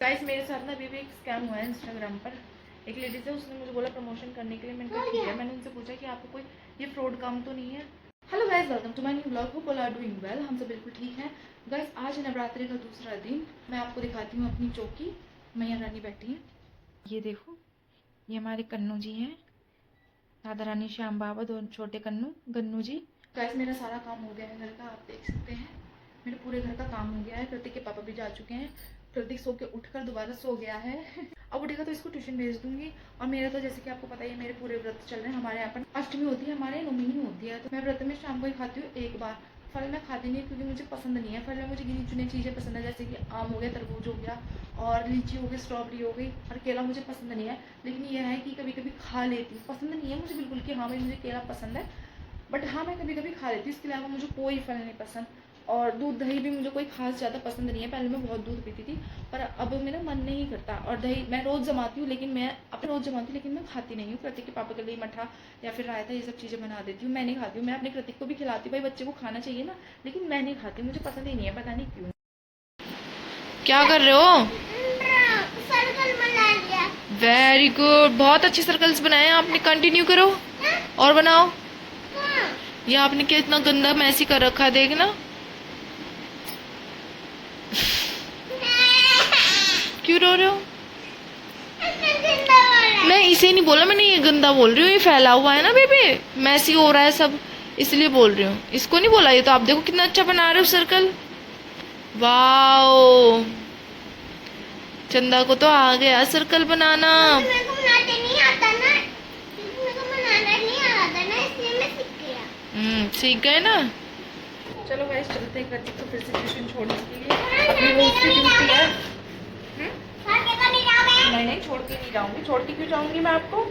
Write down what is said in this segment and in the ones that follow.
Guys मेरे साथ ना अभी भी एक स्कैम हुआ है इंस्टाग्राम पर। एक लेडीज है, उसने मुझे बोला प्रमोशन करने के लिए। मैंने कहा ठीक है। मैंने उनसे पूछा कि आपको कोई ये फ्रॉड काम तो नहीं है। Hello guys, welcome to my new blog. Hope all are doing well. हम सब बिल्कुल ठीक हैं। गाइस आज नवरात्रि का दूसरा दिन। मैं आपको दिखाती हूँ अपनी चौकी। मैया रानी बैठी है, ये देखो। ये हमारे कन्नू जी हैं, राधा रानी, श्याम बाबा, दो छोटे कन्नू, गन्नू जी। गाइस मेरा सारा काम हो गया है घर का, आप देख सकते हैं। मेरे पूरे घर का काम हो गया है। प्रतीक के पापा भी जा चुके हैं। प्रतीक सो के उठकर दोबारा सो गया है। अब उठेगा तो इसको ट्यूशन भेज दूंगी। और मेरा तो जैसे कि आपको पता ही है, मेरे पूरे व्रत चल रहे हैं। हमारे यहाँ पर अष्टमी होती है, हमारे नौमी होती है। तो मैं व्रत में शाम को ही खाती हूँ एक बार। फल मैं खाती नहीं क्योंकि मुझे पसंद नहीं है। फल में मुझे गिनी चुनी चीज़ें पसंद है, जैसे कि आम हो गया, तरबूज हो गया, और लीची हो गई, स्ट्रॉबेरी हो गई, और केला मुझे पसंद नहीं है। लेकिन यह है कि कभी कभी खा लेती हूँ। पसंद नहीं है मुझे बिल्कुल कि हाँ भाई मुझे केला पसंद है, बट हाँ मैं कभी कभी खा लेती हूँ। इसके अलावा मुझे कोई फल नहीं पसंद। और दूध दही भी मुझे कोई खास ज़्यादा पसंद नहीं है। पहले मैं बहुत दूध पीती थी, पर अब मेरा मन नहीं करता। और दही मैं रोज़ जमाती हूँ, लेकिन मैं अपने रोज़ जमाती हूँ, लेकिन मैं खाती नहीं हूँ। प्रतीक के पापा के लिए मठा या फिर रायता, ये सब चीज़ें बना देती हूँ। मैं नहीं खाती हूँ। मैं अपने प्रतीक को भी खिलाती हूँ, भाई बच्चे को खाना चाहिए ना, लेकिन मैं नहीं खाती। मुझे पसंद ही नहीं है, पता नहीं क्यों। क्या कर रहे हो? सर्कल बना लिया। वेरी गुड, बहुत अच्छे सर्कल्स बनाए हैं आपने। कंटिन्यू करो और बनाओ। ये आपने क्या इतना गंदा मैसी कर रखा है, देखना। क्यों रो रहे हो? मैं इसे नहीं बोला, मैंने ये गंदा बोल रही हूँ। ये फैला हुआ है ना बेबी, मैसी हो रहा है सब, इसलिए बोल रही हूँ। इसको नहीं बोला। ये तो आप देखो कितना अच्छा बना रहे हो सर्कल। वाओ, चंदा को तो आ गया सर्कल बनाना। मेरे को बनाते नहीं आता ना, मेरे को बनाना नहीं आता ना, इसलिए मैं सीख गया। सीख गए ना। चलो गाइस चलते हैं प्रतीक को फिर से ट्यूशन छोड़ने के लिए। अपनी रोज की ड्यूटी है। नहीं नहीं, छोड़ के नहीं जाऊंगी। छोड़ के क्यों जाऊंगी मैं आपको?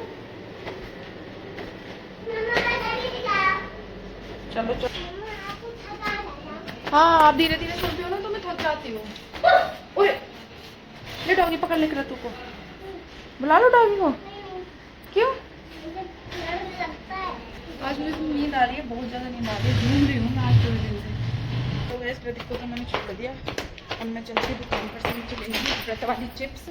चलो चलो। हाँ आप धीरे धीरे चलती हो ना, तो मैं थक जाती हूँ। ले डॉगी पकड़ ले रतु को। बुला लो डॉगी को। क्यों? आज मुझे नींद आ रही है, बहुत ज़्यादा नींद आ रही है। घूम रही हूँ मैं आज पूरे दिन से। तो वैसे प्रतीक को तो मैंने छोड़ दिया। अब मैं चलती दुकान पर से नीचे लेंगी व्रत वाली चिप्स।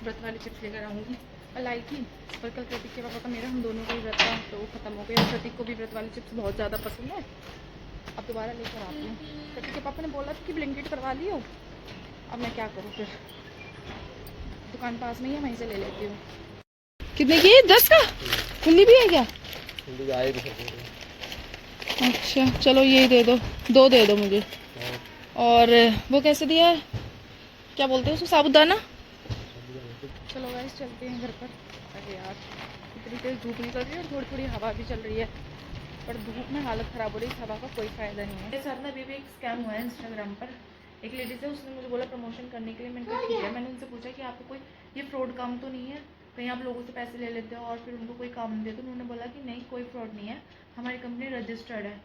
व्रत वाली चिप्स लेकर आऊँगी। कल आई थी, पर कल प्रतीक के पापा का मेरा, हम दोनों का ही व्रत था, तो वो ख़त्म हो गया। प्रतीक को भी व्रत वाली चिप्स बहुत ज़्यादा पसंद है। अब दोबारा लेकर आती हूँ। प्रतीक के पापा ने बोला था कि ब्लिंकिट करवा लियो। अब मैं क्या करूँ फिर, दुकान पास में ही है, वहीं से ले लेती हूँ। कितने की? 10 का? हिंदी भी है क्या? अच्छा चलो यही दे दो, 2 दे दो मुझे। और वो कैसे दिया है, क्या बोलते हैं उसको, साबुदाना। चलो गाइस चलते हैं घर पर। अरे यार इतनी तेज धूप निकल रही है और थोड़ी थोड़ी हवा भी चल रही है, पर धूप में हालत ख़राब हो रही है। इस हवा का कोई फ़ायदा नहीं है। मेरे साथ ना अभी भी एक स्कैम हुआ है इंस्टाग्राम पर। एक लेडीज़ है, उसने मुझे बोला प्रमोशन करने के लिए। मैंने कहा ठीक है। मैंने उनसे पूछा कि आपको कोई ये फ्रॉड काम तो नहीं है, कहीं आप लोगों से पैसे ले लेते हो और फिर उनको कोई काम नहीं देते? तो उन्होंने बोला कि नहीं कोई फ्रॉड नहीं है, हमारी कंपनी रजिस्टर्ड है,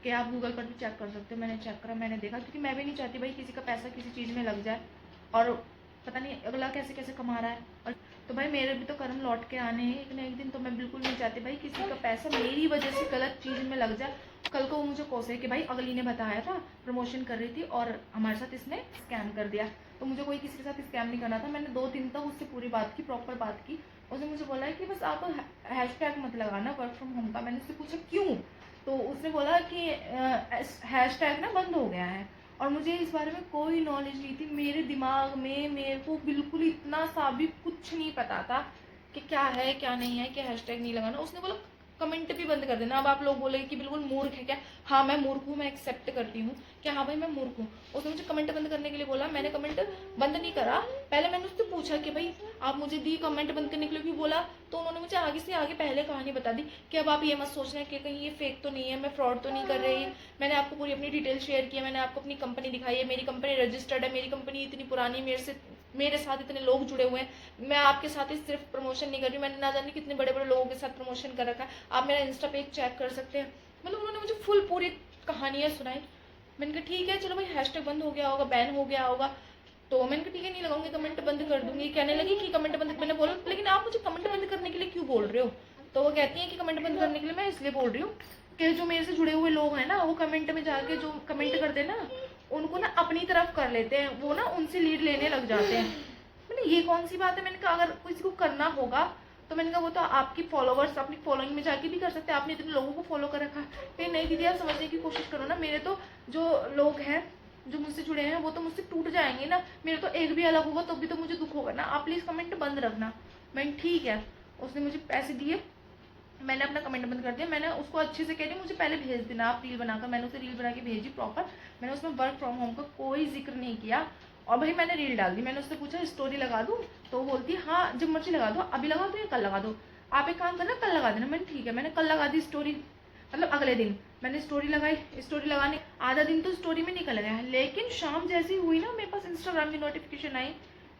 कि आप गूगल पर भी चेक कर सकते हो। मैंने चेक करा, मैंने देखा, क्योंकि मैं भी नहीं चाहती भाई किसी का पैसा किसी चीज़ में लग जाए और पता नहीं अगला कैसे कैसे कमा रहा है। और तो भाई मेरे भी तो कर्म लौट के आने हैं एक ना एक दिन। तो मैं बिल्कुल नहीं चाहती भाई किसी का पैसा मेरी वजह से गलत चीज़ में लग जाए। कल को वो मुझे कोसे कि भाई अगली ने बताया था, प्रमोशन कर रही थी और हमारे साथ इसने स्कैम कर दिया। तो मुझे कोई किसी के साथ स्कैम नहीं करना था। मैंने 2 दिन तक उससे पूरी बात की, प्रॉपर बात की। उसने मुझे बोला है कि बस आप हैशटैग मत लगाना वर्क फ्रॉम होम का। मैंने उससे पूछा क्यों, तो उसने बोला कि हैशटैग ना बंद हो गया है। और मुझे इस बारे में कोई नॉलेज नहीं थी। मेरे दिमाग में मेरे को बिल्कुल इतना सा भी कुछ नहीं पता था कि क्या है क्या नहीं है, कि हैशटैग नहीं लगाना। उसने बोला कमेंट भी बंद कर देना। अब आप लोग बोले कि बिल्कुल मूर्ख है क्या? हाँ मैं मूर्ख हूँ, मैं एक्सेप्ट करती हूँ कि हाँ भाई मैं मूर्ख हूँ। उसने मुझे कमेंट बंद करने के लिए बोला, मैंने कमेंट बंद नहीं करा। पहले मैंने उससे पूछा कि भाई आप मुझे दी कमेंट बंद करने के लिए क्यों बोला, तो उन्होंने मुझे आगे से आगे पहले कहानी बता दी कि अब आप ये मत सोचना कि कहीं ये फेक तो नहीं है, मैं फ्रॉड तो नहीं कर रही। मैंने आपको पूरी अपनी डिटेल शेयर की है, मैंने आपको अपनी कंपनी दिखाई है, मेरी कंपनी रजिस्टर्ड है, मेरी कंपनी इतनी पुरानी, मेरे साथ इतने लोग जुड़े हुए हैं। मैं आपके साथ ही सिर्फ प्रमोशन नहीं कर रही, मैंने ना जाने कितने बड़े बड़े लोगों के साथ प्रमोशन कर रखा है। आप मेरा इंस्टा पेज चेक कर सकते हैं। मतलब उन्होंने मुझे फुल पूरी कहानियाँ सुनाई। मैंने कहा ठीक है चलो भाई, हैशटैग बंद हो गया होगा, बैन हो गया होगा, तो मैंने कहा ठीक है नहीं लगाऊंगी, कमेंट बंद कर दूंगी। कहने लगी कि कमेंट बंद, मैंने बोला लेकिन आप मुझे कमेंट बंद करने के लिए क्यों बोल रहे हो? तो वो कहती है कि कमेंट बंद करने के लिए मैं इसलिए बोल रही हूँ कि जो मेरे से जुड़े हुए लोग हैं ना, वो कमेंट में जाके जो कमेंट करते ना, उनको ना अपनी तरफ कर लेते हैं, वो ना उनसे लीड लेने लग जाते हैं। मैंने ये कौन सी बात है, मैंने कहा अगर किसी को करना होगा तो मैंने कहा वो तो आपकी फॉलोवर्स अपनी फॉलोइंग में जाके भी कर सकते हैं, आपने इतने लोगों को फॉलो कर रखा है। नहीं दीदी आप समझने की कोशिश करो ना, मेरे तो जो लोग हैं जो मुझसे जुड़े हैं वो तो मुझसे टूट जाएंगे ना, मेरे तो एक भी अलग होगा तो भी तो मुझे दुख होगा ना, आप प्लीज़ कमेंट बंद रखना। मैंने ठीक है, उसने मुझे पैसे दिए, मैंने अपना कमेंट बंद कर दिया। मैंने उसको अच्छे से कह दिया मुझे पहले भेज देना आप रील बनाकर, मैंने उसे रील बना के भेजी प्रॉपर, मैंने उसमें वर्क फ्रॉम होम का कोई जिक्र नहीं किया। और भाई मैंने रील डाल दी, मैंने उससे पूछा स्टोरी लगा दूँ, तो वो बोलती है हाँ जब मर्जी लगा दो, अभी लगा दो या कल लगा दो, आप एक काम करना कल लगा देना। मैंने ठीक है, मैंने कल लगा दी स्टोरी, मतलब अगले दिन मैंने स्टोरी लगाई। स्टोरी लगाने आधा दिन तो स्टोरी में निकल गया, लेकिन शाम जैसी हुई ना मेरे पास इंस्टाग्राम की नोटिफिकेशन आई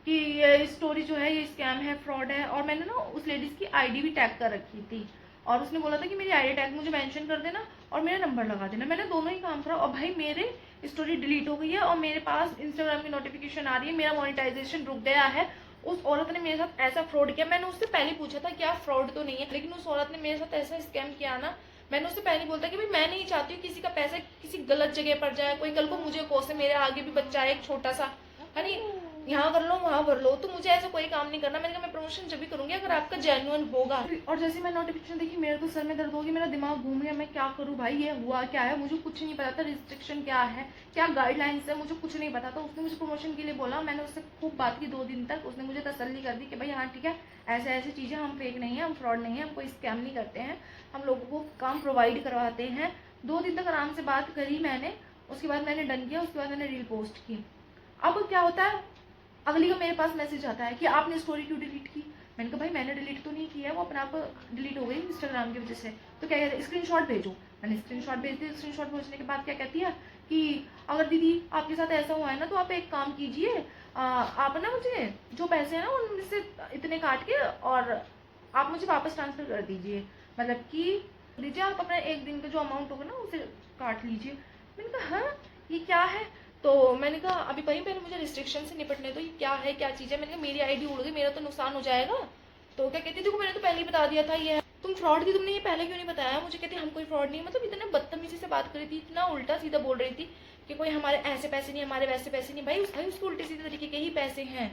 कि ये स्टोरी जो है ये स्कैम है, फ्रॉड है। और मैंने ना उस लेडीज़ की आईडी भी टैग कर रखी थी, और उसने बोला था कि मेरी आईडी टैग मुझे मेंशन कर देना और मेरा नंबर लगा देना। मैंने दोनों ही काम करा, और भाई मेरे स्टोरी डिलीट हो गई है और मेरे पास इंस्टाग्राम की नोटिफिकेशन आ रही है, मेरा मोनेटाइजेशन रुक गया है। उस औरत ने मेरे साथ ऐसा फ्रॉड किया, मैंने उससे पहले पूछा था क्या फ्रॉड तो नहीं है, लेकिन उस औरत ने मेरे साथ ऐसा स्कैम किया ना, मैंने उससे पहले बोलता कि भाई मैं नहीं चाहती हूँ किसी का पैसा किसी गलत जगह पर जाए, कोई कल को मुझे कोसे, मेरे आगे भी बच्चा है एक छोटा सा, है नहीं, यहाँ कर लो वहाँ भर लो, तो मुझे ऐसा कोई काम नहीं करना। मैंने कहा मैं प्रमोशन जब भी करूंगी अगर आपका जेन्युइन होगा। और जैसे मैं नोटिफिकेशन देखी मेरे तो सर में दर्द होगी, मेरा दिमाग घूम गया, मैं क्या करूँ भाई, ये हुआ क्या है, मुझे कुछ नहीं पता था, रिस्ट्रिक्शन क्या है, क्या गाइडलाइंस है, मुझे कुछ नहीं पता था। उसने मुझे प्रमोशन के लिए बोला, मैंने उससे खूब बात की 2 दिन तक, उसने मुझे तसल्ली कर दी कि भाई हाँ ठीक है, ऐसे ऐसी चीज़ें, हम फेक नहीं है, हम फ्रॉड नहीं है, हम कोई स्कैम नहीं करते हैं, हम लोगों को काम प्रोवाइड करवाते हैं। 2 दिन तक आराम से बात करी मैंने, उसके बाद मैंने डन किया, उसके बाद मैंने रील पोस्ट की। अब क्या होता है, अगली का मेरे पास मैसेज आता है कि आपने स्टोरी क्यों डिलीट की। मैंने कहा भाई मैंने डिलीट तो नहीं किया है, वो अपने आप डिलीट हो गई इंस्टाग्राम की वजह से। तो क्या कहते हैं स्क्रीनशॉट भेजो, मैंने स्क्रीनशॉट भेज दिया। स्क्रीनशॉट भेजने के बाद क्या कहती है कि अगर दीदी आपके साथ ऐसा हुआ है ना तो आप एक काम कीजिए, आप ना मुझे जो पैसे हैं ना उनमें से इतने काट के और आप मुझे वापस ट्रांसफ़र कर दीजिए, मतलब कि दीजिए आप अपना 1 दिन का जो अमाउंट होगा ना उसे काट लीजिए। मैंने कहा हाँ ये क्या है, तो मैंने कहा अभी भाई पहले मुझे रिस्ट्रिक्शन से निपटने दो, ये क्या है क्या चीज़ है। मैंने कहा मेरी आईडी उड़ गई, मेरा तो नुकसान हो जाएगा। तो क्या कहती देखो मैंने तो पहले ही बता दिया था ये है, तुम फ्रॉड थी, तुमने ये पहले क्यों नहीं बताया मुझे। कहती हम कोई फ्रॉड नहीं, मतलब इतने बदतमीजी से बात कर रही थी, इतना उल्टा सीधा बोल रही थी कि कोई हमारे ऐसे पैसे नहीं, हमारे वैसे पैसे नहीं। भाई उसके उल्टे सीधे तरीके के ही पैसे हैं,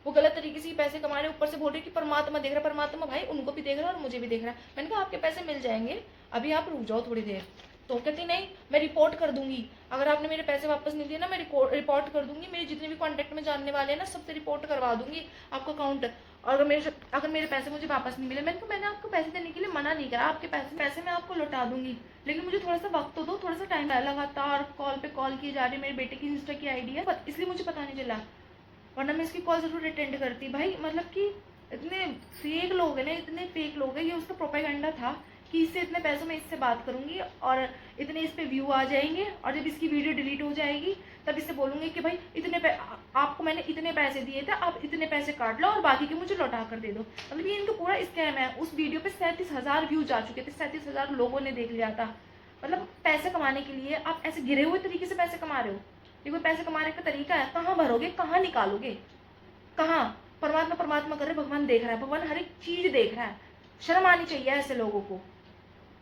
वो गलत तरीके से ही पैसे कमा रहे, ऊपर से बोल रही कि परमात्मा देख रहा, परमात्मा भाई उनको भी देख रहा है और मुझे भी देख रहा है। मैंने कहा आपके पैसे मिल जाएंगे, अभी आप रुक जाओ थोड़ी देर। तो कहती नहीं मैं रिपोर्ट कर दूंगी, अगर आपने मेरे पैसे वापस नहीं दिए ना मैं रिपोर्ट कर दूंगी, मेरे जितने भी कॉन्टैक्ट में जानने वाले हैं ना सबसे रिपोर्ट करवा दूंगी आपका अकाउंट, और अगर मेरे पैसे मुझे वापस नहीं मिले। मैंने आपको पैसे देने के लिए मना नहीं करा, आपके पैसे मैं आपको लौटा दूंगी, लेकिन मुझे थोड़ा सा वक्त तो दो, थोड़ा सा टाइम। लगातार कॉल पे कॉल की जा रही है, मेरे बेटे की इंस्टा की आईडी है इसलिए मुझे पता नहीं चला, वरना मैं इसकी कॉल जरूर अटेंड करती। भाई मतलब कि इतने फेक लोग हैं ना, इतने फेक लोग हैं, ये उसका प्रोपेगेंडा था कि इससे इतने पैसों में इससे बात करूंगी और इतने इस पे व्यू आ जाएंगे, और जब इसकी वीडियो डिलीट हो जाएगी तब इससे बोलूंगी कि भाई आपको मैंने इतने पैसे दिए थे, आप इतने पैसे काट लो और बाकी के मुझे लौटा कर दे दो। मतलब ये इनका पूरा स्कैम है। उस वीडियो पे 37,000 व्यूज आ चुके थे, 37,000 लोगों ने देख लिया था। मतलब पैसे कमाने के लिए आप ऐसे गिरे हुए तरीके से पैसे कमा रहे हो, ये कोई पैसे कमाने का तरीका है? कहाँ भरोगे, कहाँ निकालोगे, कहाँ? परमात्मा परमात्मा कर रहे, भगवान देख रहा है, भगवान हर एक चीज देख रहा है। शर्म आनी चाहिए ऐसे लोगों को।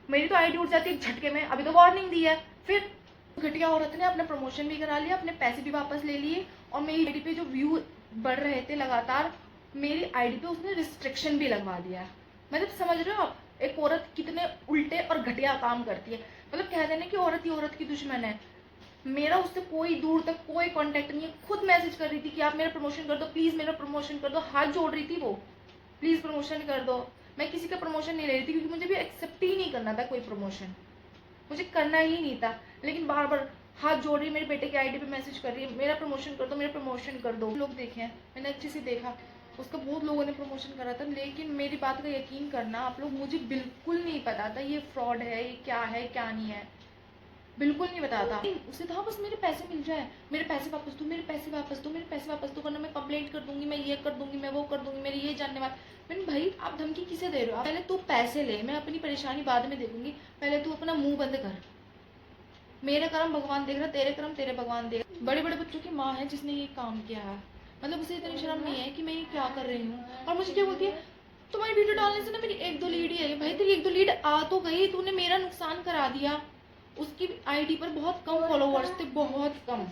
मेरी तो आईडी उठ जाती है झटके में, अभी तो वार्निंग दी है। फिर घटिया औरत ने अपना प्रमोशन भी करा लिया, अपने पैसे भी वापस ले लिए, और मेरी आईडी पे जो व्यू बढ़ रहे थे लगातार, मेरी आईडी पे उसने रिस्ट्रिक्शन भी लगवा दिया। मतलब समझ रहे हो आप, एक औरत कितने उल्टे और घटिया काम करती है। मतलब कह देना कि औरत ही औरत की दुश्मन है। मेरा उससे कोई दूर तक कोई कांटेक्ट नहीं है, खुद मैसेज कर रही थी कि आप मेरा प्रमोशन कर दो प्लीज, मेरा प्रमोशन कर दो, हाथ जोड़ रही थी वो, प्लीज प्रमोशन कर दो। मैं किसी का प्रमोशन नहीं ले रही थी क्योंकि मुझे भी एक्सेप्ट ही नहीं करना था कोई प्रमोशन, मुझे करना ही नहीं था, लेकिन बार बार हाथ जोड़ रही, मेरे बेटे की आईडी पे मैसेज कर रही है मेरा प्रमोशन कर दो, मेरा प्रमोशन कर दो। लोग देखे हैं, मैंने अच्छे से देखा, उसका बहुत लोगों ने प्रमोशन करा था, लेकिन मेरी बात का यकीन करना आप लोग, मुझे बिल्कुल नहीं पता था ये फ्रॉड है, ये क्या है क्या नहीं है, बिल्कुल नहीं बताता। उसे था बस मेरे पैसे मिल जाए, मेरे पैसे वापस दो, मेरे पैसे वापस दो, मेरे पैसे वापस दो, वरना मैं कंप्लेंट कर दूंगी, मैं ये कर दूंगी, मैं वो कर दूंगी, मेरी ये जानने वाले। मैंने भाई आप धमकी किसे दे रहे हो? पहले तू पैसे ले, मैं अपनी परेशानी बाद में देखूंगी, पहले तू अपना मुंह बंद कर। मेरे कर्म भगवान देख रहा, तेरे कर्म तेरे भगवान देख। बड़े बड़े बच्चों की माँ है जिसने ये काम किया है, मतलब उसे इतनी शर्म नहीं है कि मैं ये क्या कर रही हूँ। और मुझे क्या बोलती है, तुम्हारी वीडियो डालने से ना मेरी 1-2 लीड ही आई। भाई तेरी 1-2 लीड आ तो गई, तूने मेरा नुकसान करा दिया। उसकी आईडी पर बहुत कम फॉलोवर्स थे, बहुत कम।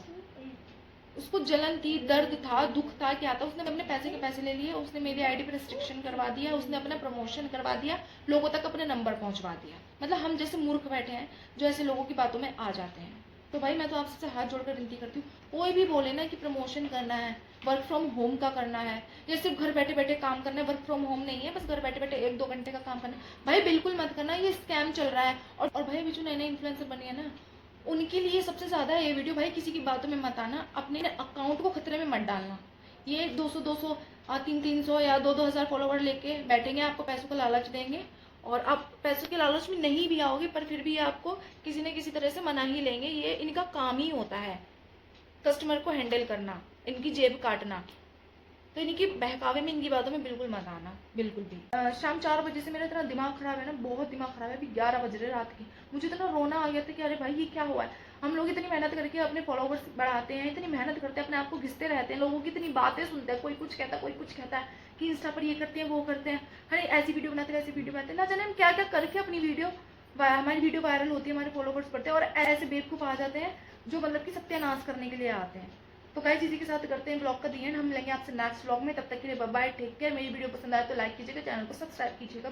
उसको जलन थी, दर्द था, दुख था, क्या था, उसने अपने पैसे के पैसे ले लिए, उसने मेरी आईडी पर रिस्ट्रिक्शन करवा दिया, उसने अपना प्रमोशन करवा दिया, लोगों तक अपने नंबर पहुंचवा दिया। मतलब हम जैसे मूर्ख बैठे हैं जो ऐसे लोगों की बातों में आ जाते हैं। तो भाई मैं तो आपसे हाथ जोड़कर विनती करती हूँ, कोई भी बोले ना कि प्रमोशन करना है, वर्क फ्रॉम होम का करना है, या सिर्फ घर बैठे बैठे काम करना है, वर्क फ्रॉम होम नहीं है, बस घर बैठे बैठे 1-2 घंटे का काम करना है, भाई बिल्कुल मत करना, ये स्कैम चल रहा है। और भाई अभी जो नए नए इन्फ्लुएंसर बने हैं ना, उनके लिए सबसे ज़्यादा ये वीडियो, भाई किसी की बातों में मत आना, अपने अकाउंट को खतरे में मत डालना। ये 200 300 या 2 हज़ार फॉलोवर लेके बैठेंगे, आपको पैसों का लालच देंगे, और आप पैसों के लालच में नहीं भी आओगे, पर फिर भी आपको किसी न किसी तरह से मना ही लेंगे। ये इनका काम ही होता है, कस्टमर को हैंडल करना, इनकी जेब काटना। तो इनकी बहकावे में, इनकी बातों में बिल्कुल मत आना, बिल्कुल भी। शाम 4 बजे से मेरा इतना दिमाग खराब है ना, बहुत दिमाग खराब है। अभी 11 बज रहे रात की, मुझे इतना रोना आ गया था कि अरे भाई ये क्या हुआ है। हम लोग इतनी मेहनत करके अपने फॉलोवर्स बढ़ाते हैं, इतनी मेहनत करते हैं, अपने आप को घिसते रहते हैं, लोगों की इतनी बातें सुनते हैं, कोई कुछ कहता है, कोई कुछ कहता है कि इंस्टा पर ये करते हैं, वो करते हैं, अरे ऐसी वीडियो बनाते हैं, ऐसी वीडियो बनाते हैं, ना जाने हम क्या क्या करके अपनी वीडियो, हमारी वीडियो वायरल होती है, हमारे फॉलोवर्स बढ़ते हैं, और ऐसे बेवकूफ़ आ जाते हैं जो मतलब कि सत्यानाश करने के लिए आते हैं। तो गाइस इसी के साथ करते हैं ब्लॉग का दी एंड। हम मिलेंगे आपसे नेक्स्ट ब्लॉग में, तब तक के लिए बाय बाय, टेक केयर। मेरी वीडियो पसंद आए तो लाइक कीजिएगा, चैनल को सब्सक्राइब कीजिएगा।